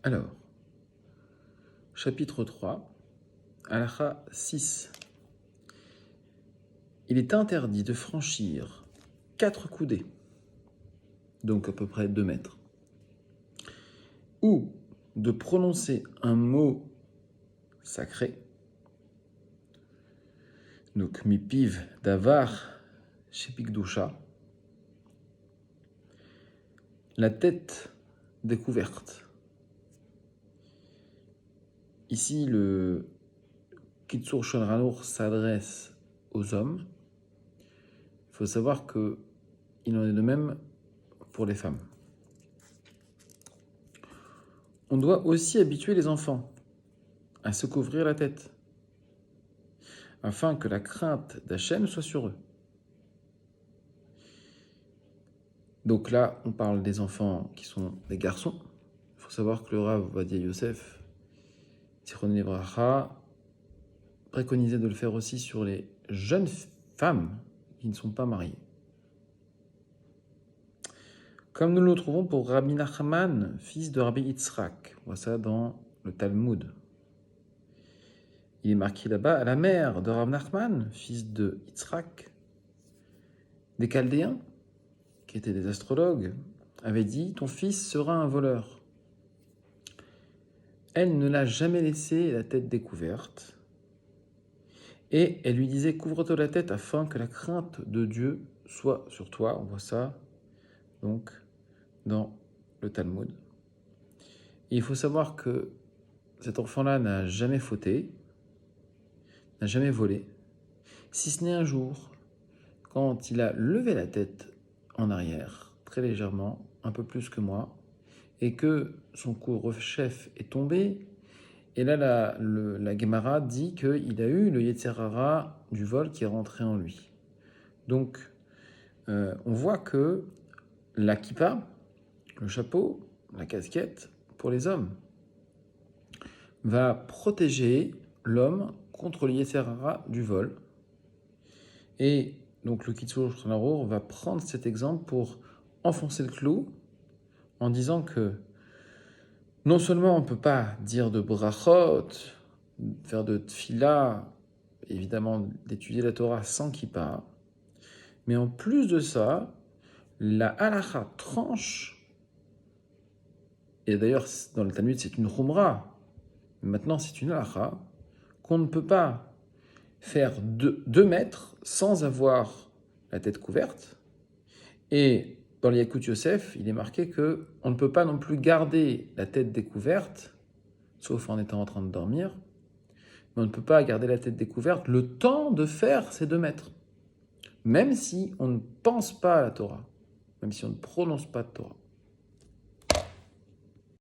Alors, chapitre 3, halakha 6. Il est interdit de franchir 4 coudées, donc à peu près 2 mètres, ou de prononcer un mot sacré, donc mipiv davar shepikdusha, la tête découverte. Ici, le Kitsur Shulchan Aruch s'adresse aux hommes. Il faut savoir qu'il en est de même pour les femmes. On doit aussi habituer les enfants à se couvrir la tête, afin que la crainte d'Hachem soit sur eux. Donc là, on parle des enfants qui sont des garçons. Il faut savoir que le Rav Ovadia Yosef, Zichron Livracha, préconisait de le faire aussi sur les jeunes femmes qui ne sont pas mariées. Comme nous le trouvons pour Rabbi Nachman, fils de Rabbi Yitzhak. On voit ça dans le Talmud. Il est marqué là-bas à la mère de Rabbi Nachman, fils de Yitzhak, des Chaldéens, qui étaient des astrologues, avait dit « Ton fils sera un voleur ». Elle ne l'a jamais laissé la tête découverte. Et elle lui disait « Couvre-toi la tête afin que la crainte de Dieu soit sur toi ». On voit ça donc dans le Talmud. Et il faut savoir que cet enfant-là n'a jamais fauté, n'a jamais volé, si ce n'est un jour, quand il a levé la tête en arrière, très légèrement, un peu plus que moi, et que son couvre-chef est tombé. Et là, la Gemara dit qu'il a eu le Yetzer Hara du vol qui est rentré en lui. Donc, on voit que la kippa, le chapeau, la casquette, pour les hommes, va protéger l'homme contre le Yetzer Hara du vol. Et donc, le Kitsur Shulchan Aruch va prendre cet exemple pour enfoncer le clou en disant que non seulement on ne peut pas dire de brachot, faire de tfila, évidemment d'étudier la Torah sans kippa, mais en plus de ça, la halakha tranche, et d'ailleurs dans le Talmud c'est une khumra, mais maintenant c'est une halakha, qu'on ne peut pas faire 2 mètres sans avoir la tête couverte. Et dans le Yalkut Yosef, il est marqué qu'on ne peut pas non plus garder la tête découverte, sauf en étant en train de dormir, mais on ne peut pas garder la tête découverte le temps de faire ces 2 mètres, même si on ne pense pas à la Torah, même si on ne prononce pas de Torah.